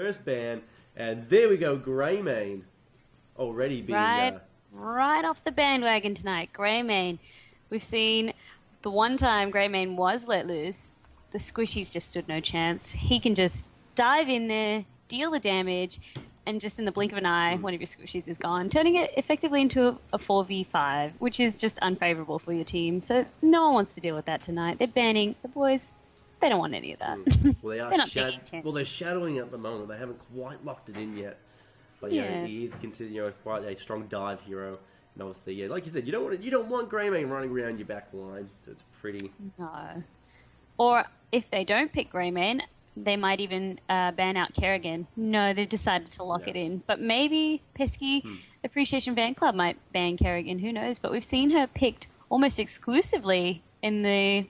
first ban. And there we go, Greymane already being... Right off the bandwagon tonight, Greymane. We've seen the one time Greymane was let loose, the squishies just stood no chance. He can just dive in there, deal the damage, and just in the blink of an eye, one of your squishies is gone, turning it effectively into a 4v5, which is just unfavorable for your team. So no one wants to deal with that tonight. They're banning the boys. They don't want any of that. Well, they are they're shadowing at the moment. They haven't quite locked it in yet. But yeah, he is considered quite a strong dive hero. And obviously, like you said, you don't want Greymane running around your back line. So it's pretty... No. Or if they don't pick Greymane, they might even ban out Kerrigan. No, they've decided to lock it in. But maybe Pesky Appreciation Fan Club might ban Kerrigan. Who knows? But we've seen her picked almost exclusively in the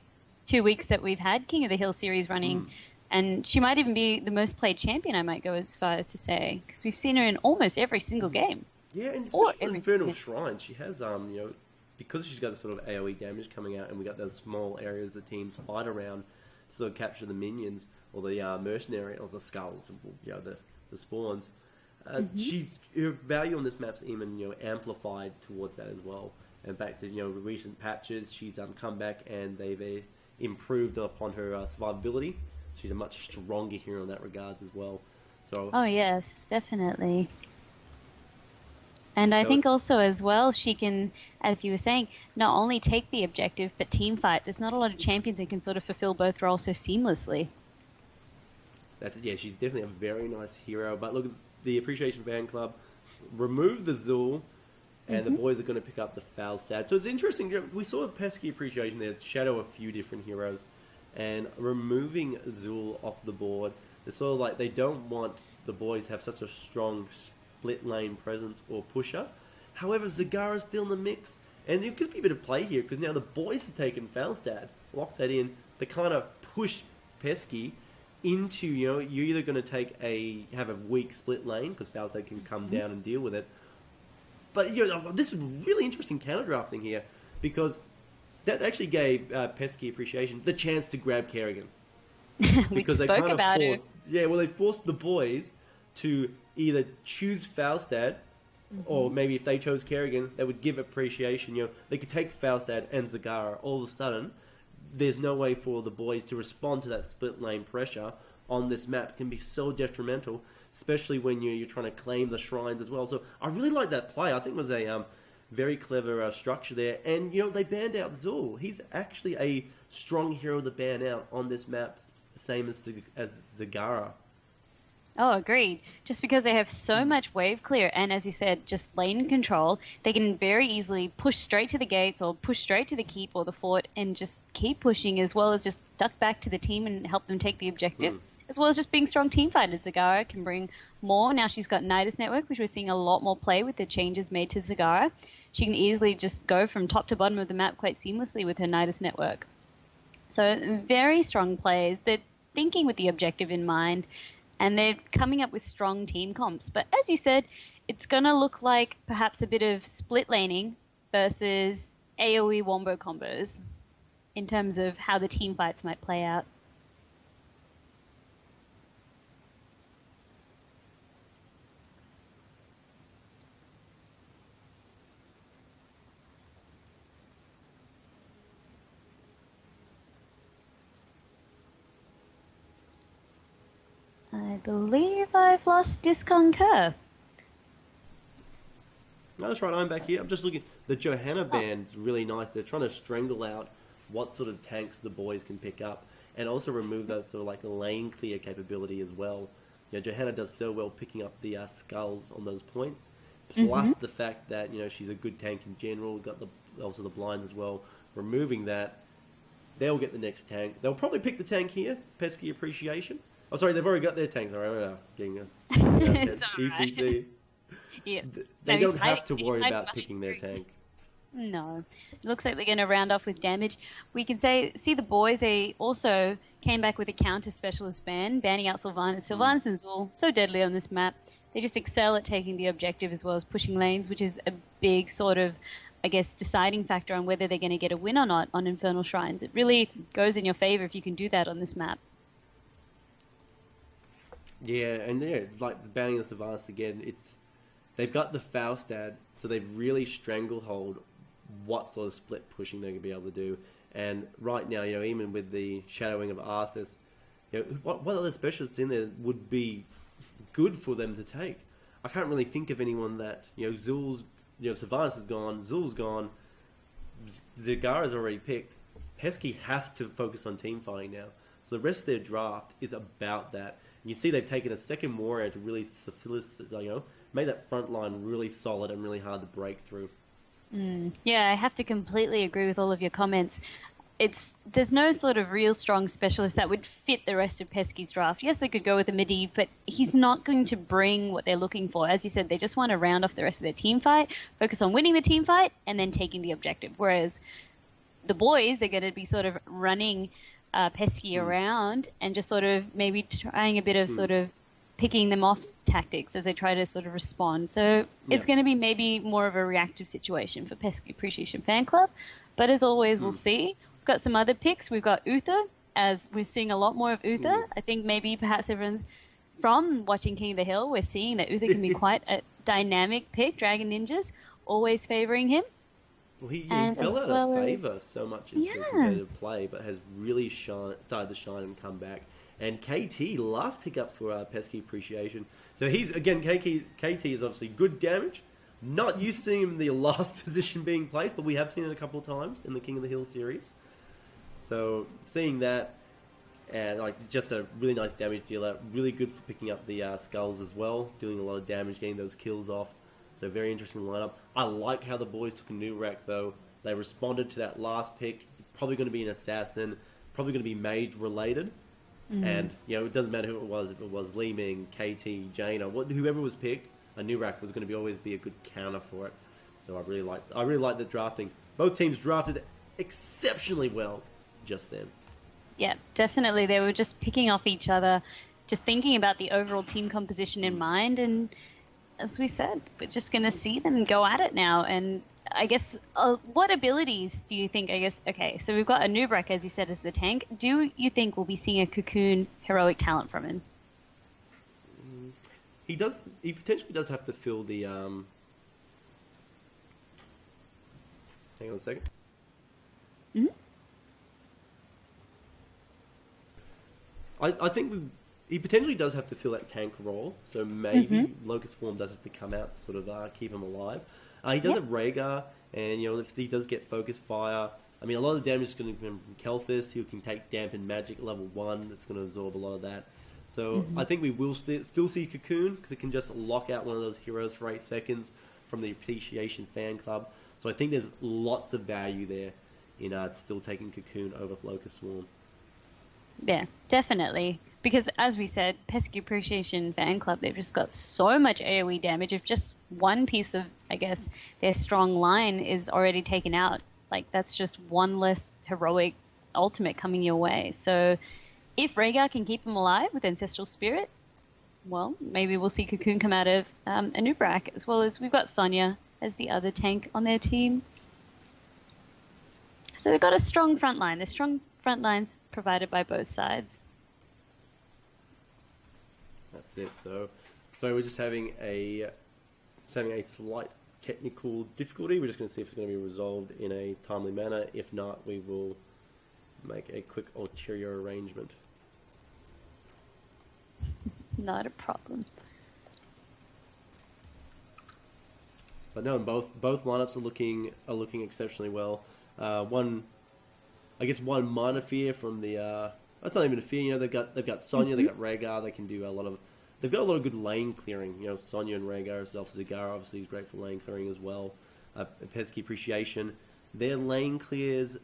2 weeks that we've had King of the Hill series running. And she might even be the most played champion, I might go as far as to say. Because we've seen her in almost every single game. Yeah, and especially in Infernal Shrine, she has, because she's got the sort of AoE damage coming out, and we got those small areas that teams fight around to sort of capture the minions, or the mercenary, or the skulls, the spawns. Her value on this map's even, amplified towards that as well. And back to, recent patches, she's come back and they've improved upon her survivability. She's a much stronger hero in that regards as well. So. Oh yes, definitely. And I think also as well, she can, as you were saying, not only take the objective, but team fight. There's not a lot of champions that can sort of fulfill both roles so seamlessly. She's definitely a very nice hero. But look, the Appreciation Fan Club removed the Zul, and the boys are going to pick up the Falstad. So it's interesting. We saw Pesky Appreciation there shadow a few different heroes, and removing Zul off the board, it's sort of like they don't want the boys to have such a strong split lane presence or pusher. However, Zagara's still in the mix, and there could be a bit of play here because now the boys have taken Falstad, locked that in. They kind of push Pesky into, you're either going to have a weak split lane because Falstad can come down and deal with it. But this is really interesting counter drafting here because that actually gave Pesky Appreciation the chance to grab Kerrigan. Because they spoke about it. Yeah, well, they forced the boys to either choose Falstad, or maybe if they chose Kerrigan, they would give Appreciation. They could take Falstad and Zagara. All of a sudden, there's no way for the boys to respond to that split lane pressure on this map. It can be so detrimental, especially when you're trying to claim the shrines as well. So I really like that play. I think it was a very clever structure there. And, they banned out Zul. He's actually a strong hero to ban out on this map, the same as Zagara. Oh, agreed. Just because they have so much wave clear and, as you said, just lane control, they can very easily push straight to the gates or push straight to the keep or the fort and just keep pushing, as well as just duck back to the team and help them take the objective, as well as just being strong team fighters. Zagara can bring more. Now she's got Nidus Network, which we're seeing a lot more play with the changes made to Zagara. She can easily just go from top to bottom of the map quite seamlessly with her Nidus Network. So very strong players. They're thinking with the objective in mind, and they're coming up with strong team comps. But as you said, it's going to look like perhaps a bit of split laning versus AoE wombo combos in terms of how the team fights might play out. I believe I've lost Disconcur. No, that's right, I'm back here. I'm just looking. The Johanna band's really nice. They're trying to strangle out what sort of tanks the boys can pick up and also remove that sort of like lane clear capability as well. Johanna does so well picking up the skulls on those points, plus the fact that, she's a good tank in general. Got also the blinds as well. Removing that, they'll get the next tank. They'll probably pick the tank here, Pesky Appreciation. Oh, sorry, they've already got their tanks. All right, getting it's ETC. Yeah. They don't have to worry about picking their tank. No. It looks like they're going to round off with damage. We can see the boys, they also came back with a counter specialist banning out Sylvanas. Sylvanas and Zul, so deadly on this map. They just excel at taking the objective as well as pushing lanes, which is a big sort of, I guess, deciding factor on whether they're going to get a win or not on Infernal Shrines. It really goes in your favor if you can do that on this map. Yeah, and like banning the Sylvanas again, they've got the Faustad, so they've really stranglehold what sort of split pushing they're going to be able to do. And right now, even with the shadowing of Arthas, what other specialists in there would be good for them to take? I can't really think of anyone that, Zul's, Sylvanas is gone, Zul's gone, Zagara's already picked. Pesky has to focus on team fighting now. So the rest of their draft is about that. And you see they've taken a second warrior to really made that front line really solid and really hard to break through. Yeah, I have to completely agree with all of your comments. There's no sort of real strong specialist that would fit the rest of Pesky's draft. Yes, they could go with a midi, but he's not going to bring what they're looking for. As you said, they just want to round off the rest of their team fight, focus on winning the team fight, and then taking the objective. Whereas the boys, they're going to be sort of running Pesky around and just sort of maybe trying a bit of sort of picking them off tactics as they try to sort of respond. So it's going to be maybe more of a reactive situation for Pesky Appreciation Fan Club. But as always, we'll see. We've got some other picks. We've got Uther, as we're seeing a lot more of Uther. I think maybe perhaps everyone from watching King of the Hill, we're seeing that Uther can be quite a dynamic pick. Dragon Ninjas always favouring him. Well, he fell out of favour so much in competitive play, but has really started to shine and come back. And KT, last pickup for Pesky Appreciation. So KT is obviously good damage. Not used to seeing him in the last position being placed, but we have seen it a couple of times in the King of the Hill series. So seeing that, and just a really nice damage dealer, really good for picking up the skulls as well, doing a lot of damage, getting those kills off. So very interesting lineup. I like how the boys took a new rack though. They responded to that last pick. Probably going to be an assassin. Probably going to be mage related. And it doesn't matter who it was. If it was Li Ming, KT, Jaina, whoever was picked, a new rack was going to always be a good counter for it. So I really like the drafting. Both teams drafted exceptionally well just then. Yeah, definitely. They were just picking off each other, just thinking about the overall team composition in mind. And as we said, we're just going to see them go at it now. And I guess, what abilities do you think, okay, so we've got a Nubrak, as you said, as the tank. Do you think we'll be seeing a Cocoon heroic talent from him? He potentially does have to fill the, hang on a second. I think he potentially does have to fill that tank role, so maybe Locust Form does have to come out to sort of keep him alive. He does have Rhaegar, and if he does get Focus Fire, I mean, a lot of the damage is going to come from Kel'Thas. He can take Dampen Magic level 1, that's going to absorb a lot of that. So I think we will still see Cocoon, because it can just lock out one of those heroes for 8 seconds from the Appreciation Fan Club. So I think there's lots of value there in still taking Cocoon over Locust Swarm. Yeah, definitely. Because as we said, Pesky Appreciation Fan Club, they've just got so much AoE damage. If just one piece of, their strong line is already taken out, that's just one less heroic ultimate coming your way. So if Rhaegar can keep him alive with Ancestral Spirit, well, maybe we'll see Cocoon come out of Anubrak, as well as we've got Sonya as the other tank on their team. So they've got a strong front line. There's strong front lines provided by both sides. That's it. So we're just having a slight technical difficulty. We're just going to see if it's going to be resolved in a timely manner. If not, we will make a quick ulterior arrangement. Not a problem. But no, both lineups are looking exceptionally well. One minor fear from the that's not even a fear. They've got Sonya, they've got Rhaegar. They can do they've got a lot of good lane clearing. Sonya and Rhaegar, Zagara obviously is great for lane clearing as well. Pesky Appreciation, their lane clears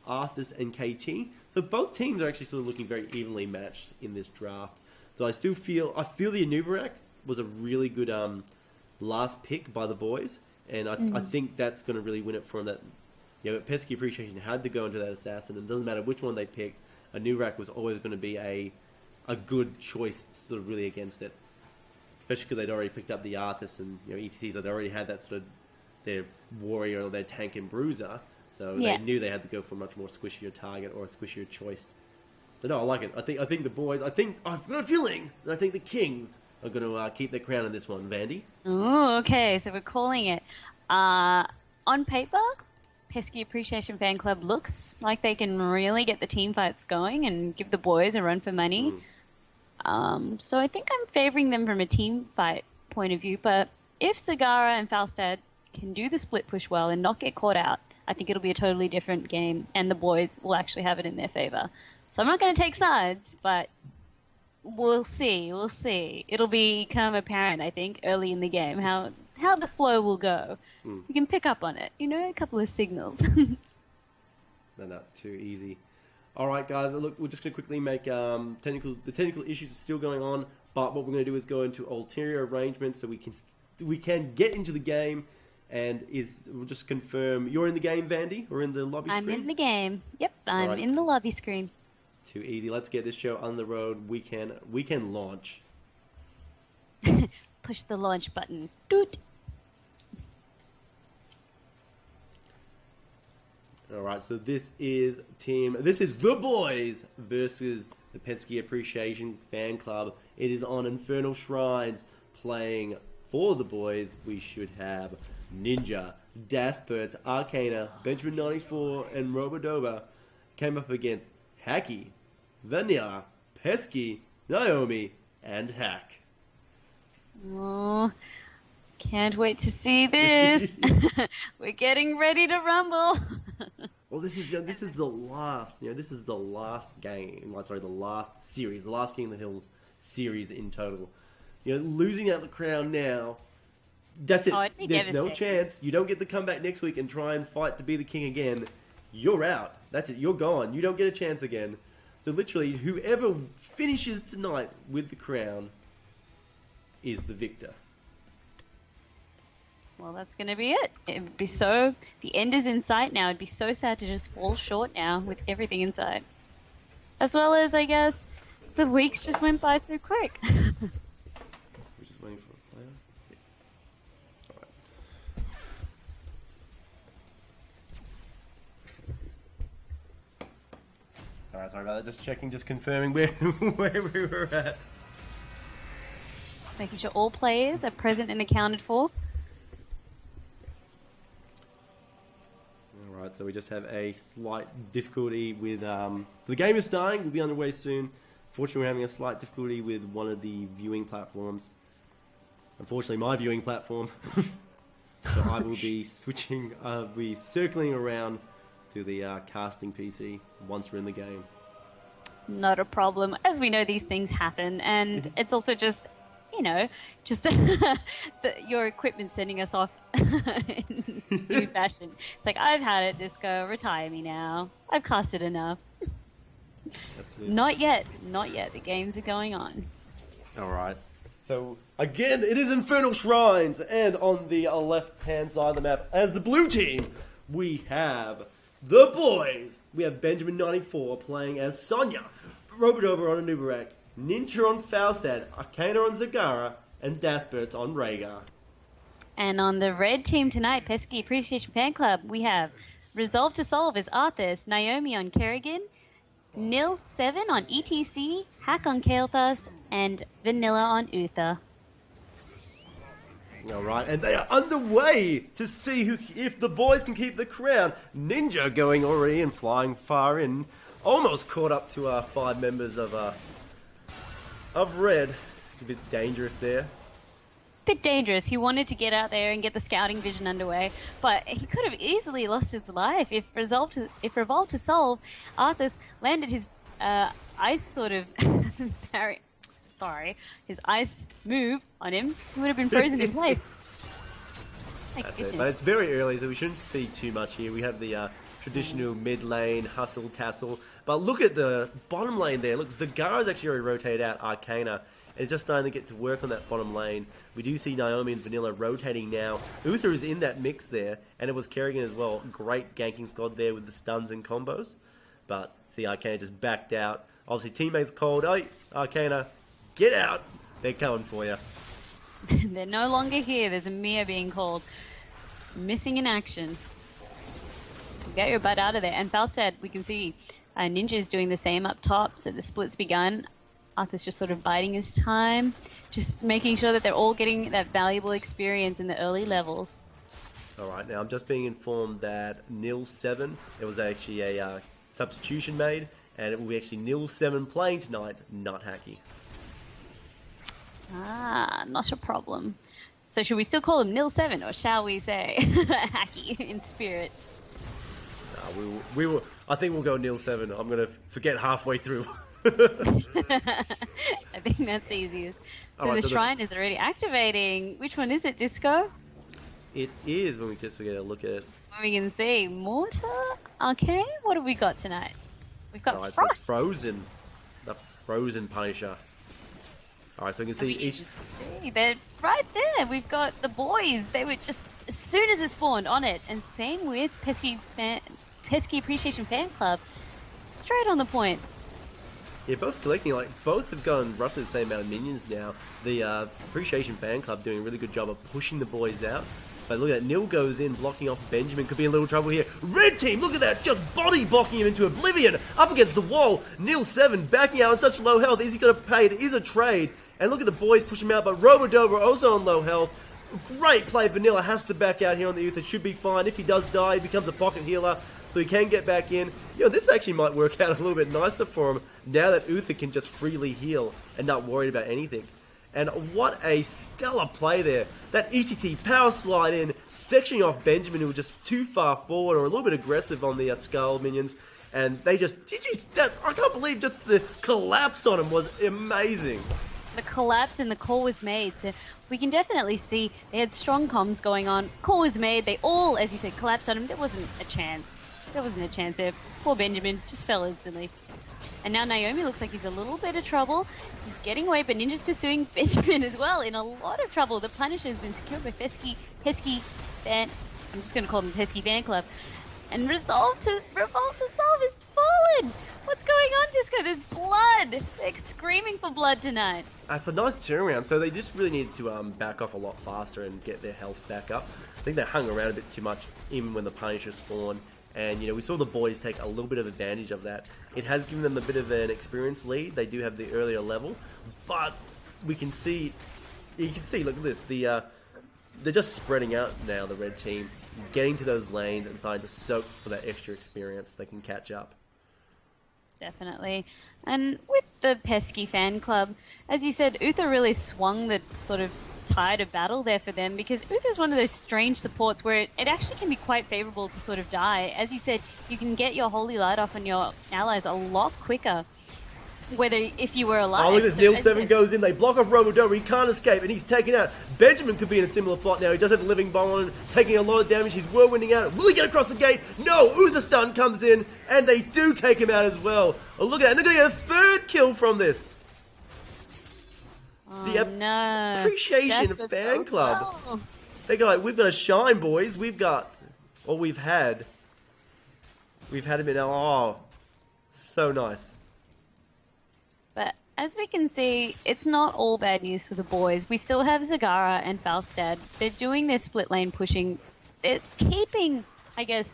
Arthas and KT. So both teams are actually sort of looking very evenly matched in this draft. So I feel the Anubarak was a really good last pick by the boys, and I think that's going to really win it for them. That Pesky Appreciation had to go into that assassin, and it doesn't matter which one they picked. Anubarak was always going to be a good choice, sort of really against it, especially because they'd already picked up the Arthas and ETCs. They'd already had that sort of their warrior or their tank and bruiser, so they knew they had to go for a much more squishier target or a squishier choice. So no, I like it. I think the boys. I've got a feeling. I think the Kings are going to keep their crown in this one, Vandy. Oh, okay. So we're calling it. On paper, Pesky Appreciation Fan Club looks like they can really get the team fights going and give the boys a run for money. So I think I'm favoring them from a team fight point of view. But if Sagara and Falstad can do the split push well and not get caught out, I think it'll be a totally different game, and the boys will actually have it in their favor. So I'm not going to take sides, but we'll see. We'll see. It'll become apparent, I think, early in the game how the flow will go. We can pick up on it, a couple of signals. They're not too easy. All right, guys. Look, we're just going to quickly make the technical issues are still going on, but what we're going to do is go into ulterior arrangements so we can get into the game. And we'll just confirm you're in the game, Vandy, or in the lobby screen? I'm in the game. Yep, I'm in the lobby screen. Too easy. Let's get this show on the road. We can launch. Push the launch button. Doot. All right. So this is the boys versus the Pesky Appreciation Fan Club. It is on Infernal Shrines playing for the boys. We should have Ninja, Dasperts, Arcana, Benjamin 94, and Robodoba came up against Hacky, Vanilla, Pesky, Naomi, and Hack. Oh, can't wait to see this. We're getting ready to rumble. Well, this is the last. This is the last game. Sorry, the last series, the last King of the Hill series in total. Losing out the crown now. That's it. There's no chance. You don't get to come back next week and try and fight to be the king again. You're out. That's it. You're gone. You don't get a chance again. So literally, whoever finishes tonight with the crown is the victor. Well, that's going to be it. It would be so... The end is in sight now. It'd be so sad to just fall short now with everything in sight. As well as, I guess, the weeks just went by so quick. We're just waiting for a player. Yeah. All right, sorry about that. Just checking, just confirming where we were at. Making sure all players are present and accounted for. All right, so we just have a slight difficulty with... the game is starting. We'll be underway soon. Fortunately, we're having a slight difficulty with one of the viewing platforms. Unfortunately, my viewing platform. So I will be switching, be circling around to the casting PC once we're in the game. Not a problem. As we know, these things happen, and it's also just, your equipment sending us off in due fashion. It's like, I've had it, Disco. Retire me now. I've casted enough. That's it. Not yet. Not yet. The games are going on. All right. So, again, it is Infernal Shrines, and on the left-hand side of the map, as the blue team, we have the boys. We have Benjamin 94 playing as Sonya, Robodoba on Anubarak, Ninja on Falstad, Arcana on Zagara, and Dasperts on Rhaegar. And on the red team tonight, Pesky Appreciation Fan Club, we have Resolve to Solve as Arthas, Naomi on Kerrigan, Nil7 on ETC, Hack on Kael'thas, and Vanilla on Uther. All right, and they are underway to see if the boys can keep the crown. Ninja going already and flying far in, almost caught up to 5 members of Red. A bit dangerous there. Bit dangerous. He wanted to get out there and get the scouting vision underway, but he could have easily lost his life if Revolve to Solve, Arthas landed his ice sort of his ice move on him. He would have been frozen in place. That's it. But it's very early, so we shouldn't see too much here. We have the traditional mid lane hustle tassel, but look at the bottom lane there. Look, Zagara's actually already rotated out Arcana. It's just starting to get to work on that bottom lane. We do see Naomi and Vanilla rotating now. Uther is in that mix there, and it was Kerrigan as well. Great ganking squad there with the stuns and combos. But see, Arcana just backed out. Obviously, teammates called, "Hey, Arcana, get out! They're coming for you." They're no longer here. There's a Mia being called. Missing in action. So get your butt out of there. And Falstad, we can see, Ninja's doing the same up top, so the split's begun. Arthur's just sort of biding his time, just making sure that they're all getting that valuable experience in the early levels. All right, now I'm just being informed that nil 7, there was actually a substitution made, and it will be actually nil 7 playing tonight, not Hacky. Ah, not a problem. So should we still call him nil 7, or shall we say Hacky in spirit? We will. I think we'll go nil 7. I'm going to forget halfway through. I think that's the easiest. So right, the shrine is already activating. Which one is it, Disco? It is, when we just get a look at it. We can see Mortar, Arcane. What have we got tonight? We've got Frost. So the Frozen Punisher. All right, so we can see each. They're right there. We've got the boys. They were just as soon as it spawned on it, and same with Pesky Appreciation Fan Club, straight on the point. Yeah, both collecting, both have gone roughly the same amount of minions now. The Appreciation Fan Club doing a really good job of pushing the boys out. But look at that, Nil goes in, blocking off Benjamin, could be in a little trouble here. Red team, look at that, just body blocking him into oblivion, up against the wall. Nil 7 backing out on such low health, is he going to pay? It is a trade. And look at the boys push him out, but Robodover also on low health. Great play, Vanilla has to back out here on the Uther, should be fine. If he does die, he becomes a pocket healer, so he can get back in. You know, this actually might work out a little bit nicer for him, now that Uther can just freely heal and not worry about anything. And what a stellar play there. That ETT power slide in, sectioning off Benjamin, who was just too far forward or a little bit aggressive on the Skull minions. And they just, I can't believe just the collapse on him was amazing. The collapse and the call was made. So we can definitely see they had strong comms going on. Call was made. They all, as you said, collapsed on him. There wasn't a chance. There wasn't a chance there. Poor Benjamin just fell instantly. And now Naomi looks like he's a little bit of trouble. He's getting away, but Ninja's pursuing Benjamin as well, in a lot of trouble. The Punisher has been secured by Pesky Fan. I'm just going to call them Pesky Fan Club. And Revolt to Solve has fallen. What's going on, Disco? There's blood. They're screaming for blood tonight. That's a nice turnaround. So they just really needed to back off a lot faster and get their health back up. I think they hung around a bit too much, even when the Punisher spawned. And, you know, we saw the boys take a little bit of advantage of that. It has given them a bit of an experience lead. They do have the earlier level. But we can see, you can see, look at this. They're just spreading out now, the red team, getting to those lanes and starting to soak for that extra experience so they can catch up. Definitely. And with the Pesky Fan Club, as you said, Uther really swung the sort of tide of battle there for them, because Uther's one of those strange supports where it actually can be quite favourable to sort of die. As you said, you can get your Holy Light off on your allies a lot quicker, whether if you were alive. Oh, look at this, Nil 7 goes in, they block off Robodover, he can't escape, and he's taken out. Benjamin could be in a similar plot now, he does have a living bomb on him, taking a lot of damage, he's whirlwinding out. Will he get across the gate? No, Uther stun comes in, and they do take him out as well. Oh, look at that, and they're going to get a third kill from this. The Appreciation Fan Club. Well. They go like, we've got to shine, boys. We've had him in our, so nice. But as we can see, it's not all bad news for the boys. We still have Zagara and Falstad. They're doing their split lane pushing. They're keeping, I guess,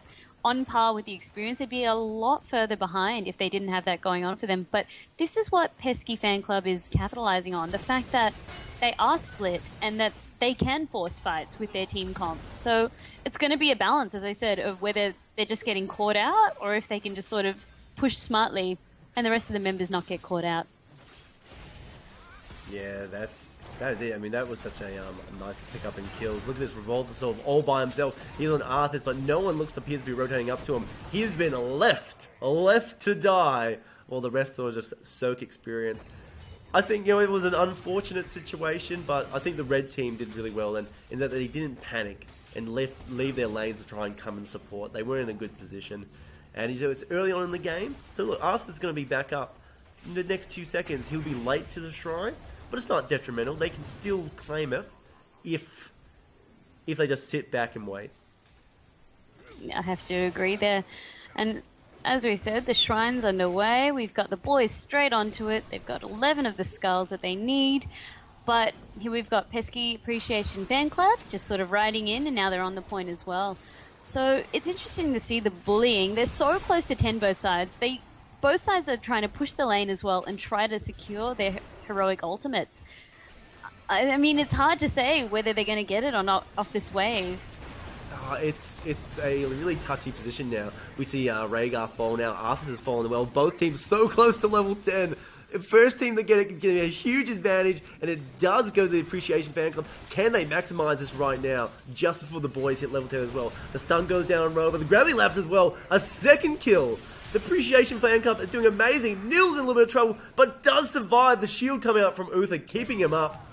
on par with the experience. They'd be a lot further behind if they didn't have that going on for them. But this is what Pesky Fan Club is capitalizing on. The fact that they are split and that they can force fights with their team comp. So it's going to be a balance, as I said, of whether they're just getting caught out or if they can just sort of push smartly and the rest of the members not get caught out. Yeah, that's it. I mean, that was such a nice pickup and kills. Look at this, Revoltosaur all by himself. He's on Arthas, but no one appears to be rotating up to him. He's been left to die, while the rest are just soak experience. I think, you know, it was an unfortunate situation, but I think the red team did really well in that they didn't panic and leave their lanes to try and come and support. They were in a good position. And you know, it's early on in the game, so look, Arthur's going to be back up. In the next 2 seconds, he'll be late to the shrine. But it's not detrimental. They can still claim it if they just sit back and wait. I have to agree there. And as we said, the shrine's underway. We've got the boys straight onto it. They've got 11 of the skulls that they need. But here we've got Pesky Appreciation Fan Club just sort of riding in, and now they're on the point as well. So it's interesting to see the bullying. They're so close to 10 both sides. They both sides are trying to push the lane as well and try to secure their heroic ultimates. I mean, it's hard to say whether they're going to get it or not off this wave. It's a really touchy position now. We see Rhaegar fall now. Arthas has fallen well. Both teams so close to level 10. First team to get it can get a huge advantage, and it does go to the Appreciation Fan Club. Can they maximize this right now, just before the boys hit level 10 as well? The stun goes down on Rover, the gravity lapse as well. A second kill. The Appreciation Fan Club are doing amazing. Nil's in a little bit of trouble, but does survive. The shield coming out from Uther, keeping him up.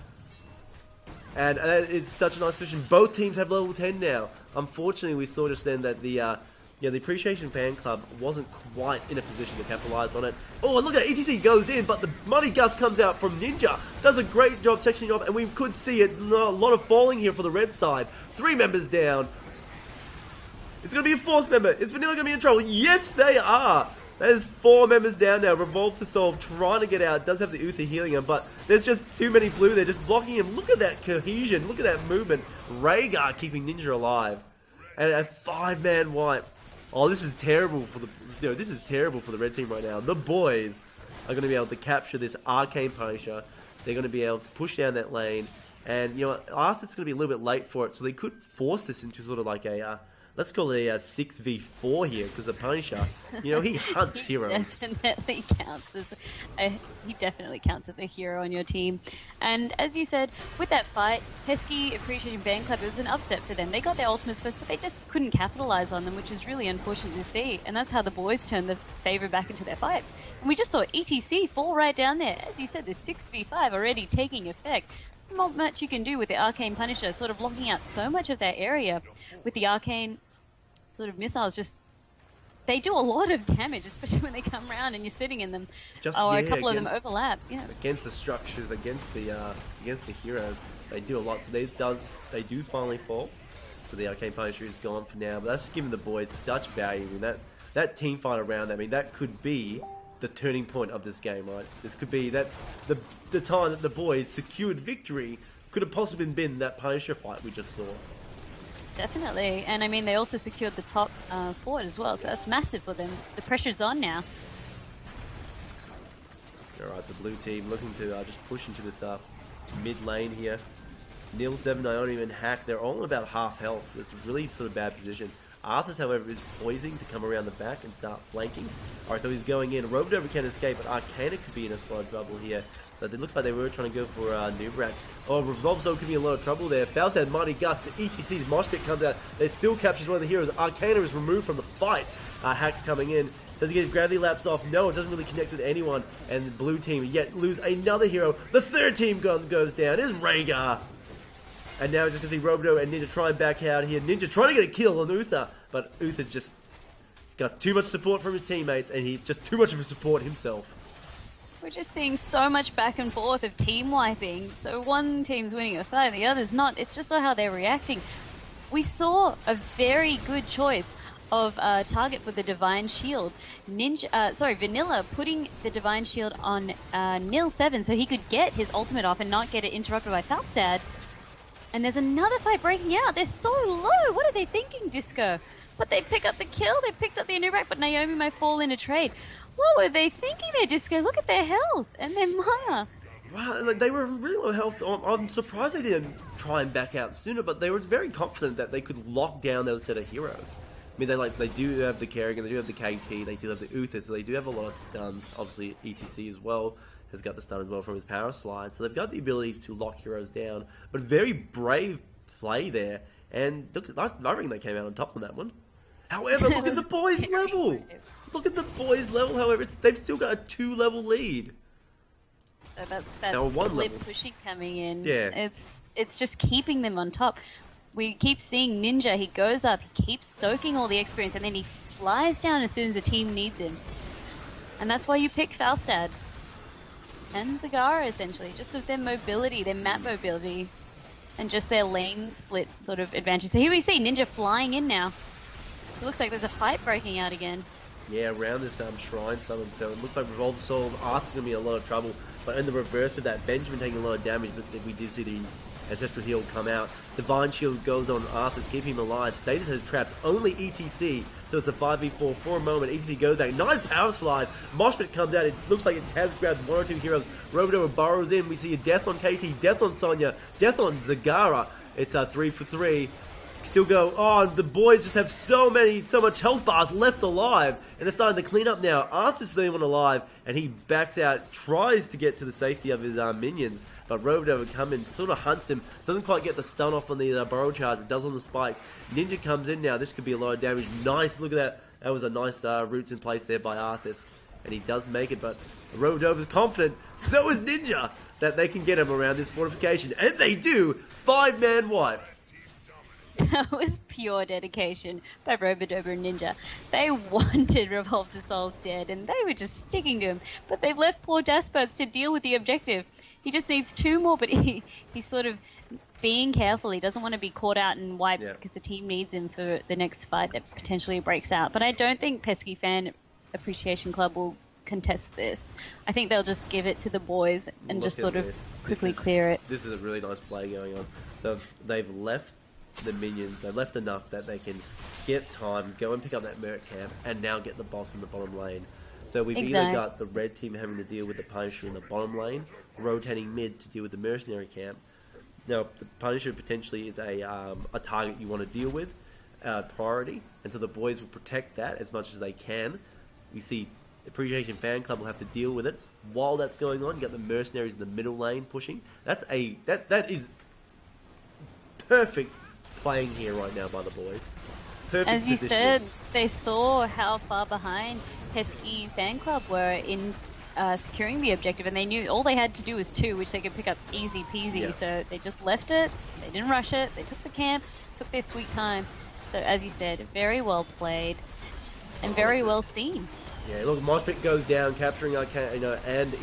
And it's such a nice position. Both teams have level 10 now. Unfortunately, we saw just then that the Appreciation Fan Club wasn't quite in a position to capitalize on it. Oh, look at it. ETC goes in, but the Money Gust comes out from Ninja. Does a great job sectioning off, and we could see it. A lot of falling here for the red side. 3 members down. It's going to be a 4th member. Is Vanilla going to be in trouble? Yes, they are. There's 4 members down now. Revolve to Solve, trying to get out. Does have the Uther healing him, but there's just too many blue there, just blocking him. Look at that cohesion. Look at that movement. Rhaegar keeping Ninja alive. And a 5-man wipe. Oh, this is terrible for the red team right now. The boys are going to be able to capture this Arcane Punisher. They're going to be able to push down that lane. And, you know, Arthur's going to be a little bit late for it, so they could force this into sort of like a... let's call it a 6v4 here, because the Punisher, you know, he hunts heroes. He definitely counts as a hero on your team. And as you said, with that fight, Pesky Appreciation Fan Club, it was an upset for them. They got their ultimates first, but they just couldn't capitalize on them, which is really unfortunate to see. And that's how the boys turned the favor back into their fight. And we just saw ETC fall right down there. As you said, the 6v5 already taking effect. There's not much you can do with the Arcane Punisher, sort of blocking out so much of that area with the Arcane sort of missiles. Just they do a lot of damage, especially when they come around and you're sitting in them. A couple of them overlap. Yeah. Against the structures, against the heroes, they do a lot. So they do finally fall. So the Arcane Punisher is gone for now. But that's giving the boys such value. I mean, that team fight around. I mean, that could be the turning point of this game, right? That's the time that the boys secured victory. Could have possibly been that Punisher fight we just saw. Definitely, and I mean they also secured the top fort as well, so that's massive for them. The pressure's on now. Alright, so blue team looking to just push into this mid lane here. Nil 7, Ionium and Hack, they're all about half health. It's a really sort of bad position. Arthas, however, is poising to come around the back and start flanking. Alright, so he's going in. Robodover can escape, but Arcana could be in a spot of trouble here. So it looks like they were trying to go for Nubrak. Oh, Resolve Zone could be in a lot of trouble there. Faust had Mighty Gust. The ETC's Mosh Pit comes out. They still captures one of the heroes. Arcana is removed from the fight. Hack's coming in. Does he get his gravity laps off? No, it doesn't really connect with anyone. And the blue team yet lose another hero. The 3rd team goes down. Is Rhaegar. And now just going to see Robodo and Ninja try and back out here. Ninja trying to get a kill on Uther. But Uther just got too much support from his teammates. And he just too much of a support himself. We're just seeing so much back and forth of team wiping. So one team's winning a fight, the other's not. It's just not how they're reacting. We saw a very good choice of target for the Divine Shield. Vanilla putting the Divine Shield on Nil 7 so he could get his ultimate off and not get it interrupted by Falstad. And there's another fight breaking out. They're so low. What are they thinking, Disco? But they pick up the kill. They picked up the Anubrak, but Naomi may fall in a trade. What were they thinking there, Disco? Look at their health and their mana. Wow, like they were really low health. I'm surprised they didn't try and back out sooner, but they were very confident that they could lock down those set of heroes. I mean, they do have the Kerrigan, they do have the KP, they do have the Uther, so they do have a lot of stuns. Obviously, ETC as well has got the stun as well from his power slide, so they've got the abilities to lock heroes down. But very brave play there, and look, I reckon they came out on top on that one. However, look at the boys' level. Look at the boys' level. However, they've still got a 2-level lead. So that's split pushing coming in. Yeah. It's just keeping them on top. We keep seeing Ninja. He goes up, he keeps soaking all the experience, and then he flies down as soon as the team needs him. And that's why you pick Falstad and Zagara, essentially, just with their mobility, their map mobility, and just their lane split sort of advantage. So here we see Ninja flying in now. So it looks like there's a fight breaking out again. Yeah, around this Shrine Summon, so it looks like Revolve Soul, Arthur's going to be in a lot of trouble, but in the reverse of that, Benjamin taking a lot of damage, but we do see the Ancestral Heal come out. Divine Shield goes on Arthur's, keeping him alive. Status has trapped only ETC, so it's a 5v4 for a moment. ETC goes back. Nice power slide. Moshpit comes out. It looks like it has grabbed one or two heroes. Robodover burrows in. We see a death on KT, death on Sonya, death on Zagara. It's a 3 for 3. Still go, oh, the boys just have so much health bars left alive, and they're starting to clean up now. Arthur's the only one alive, and he backs out, tries to get to the safety of his minions, but Robodover comes in, sort of hunts him, doesn't quite get the stun off on the burrow charge, it does on the spikes. Ninja comes in now, this could be a lot of damage. Nice, look at that. That was a nice roots in place there by Arthas, and he does make it, but Robodover's confident, so is Ninja, that they can get him around this fortification, and they do. 5-man wipe. That was pure dedication by Robodover and Ninja. They wanted Revolve the Souls dead, and they were just sticking to him. But they've left poor Dasperts to deal with the objective. He just needs 2 more, but he's sort of being careful. He doesn't want to be caught out and wiped because the team needs him for the next fight that potentially breaks out. But I don't think Pesky Fan Appreciation Club will contest this. I think they'll just give it to the boys and just sort of quickly clear it. This is a really nice play going on. So they've left the minions, they left enough that they can get time, go and pick up that merit camp, and now get the boss in the bottom lane. So we've either got the red team having to deal with the Punisher in the bottom lane, rotating mid to deal with the mercenary camp. Now, the Punisher potentially is a target you want to deal with, priority, and so the boys will protect that as much as they can. We see Appreciation Fan Club will have to deal with it. While that's going on, you got the mercenaries in the middle lane pushing. That is perfect playing here right now by the boys. Perfect As you positioning. said, they saw how far behind Pesky Fan Club were in securing the objective, and they knew all they had to do was 2, which they could pick up easy peasy. Yeah. So they just left it. They didn't rush it. They took the camp, took their sweet time. So as you said, very well played and very well seen. Yeah, look, Moshpit goes down, capturing Arcana and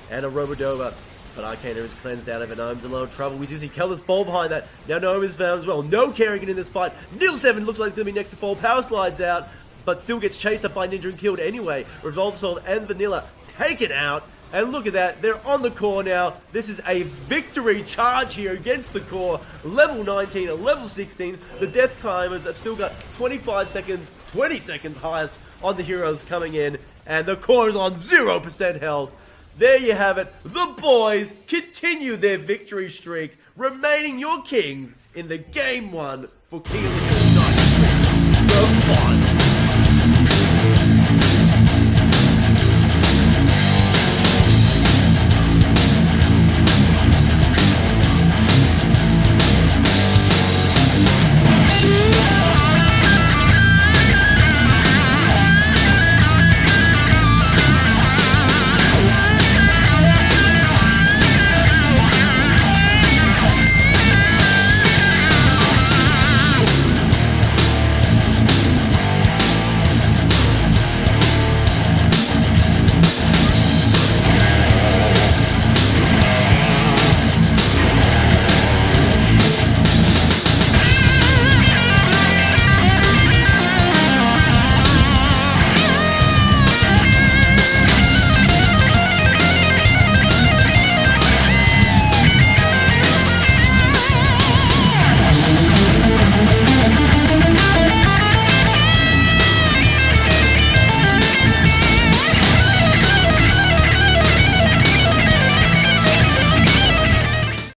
a Robodover. But Arcana is cleansed out of it. Gnome's in a lot of trouble. We do see Keller's fall behind that. Now Gnome is found as well. No Kerrigan in this fight. Nil 7 looks like it's going to be next to fall. Power slides out, but still gets chased up by Ninja and killed anyway. Revolve Soul and Vanilla taken out. And look at that. They're on the core now. This is a victory charge here against the core. Level 19 and level 16. The Death Climbers have still got 25 seconds, 20 seconds highest on the heroes coming in. And the core is on 0% health. There you have it. The boys continue their victory streak, remaining your kings in the Game 1 for King of the Hill Night. The final.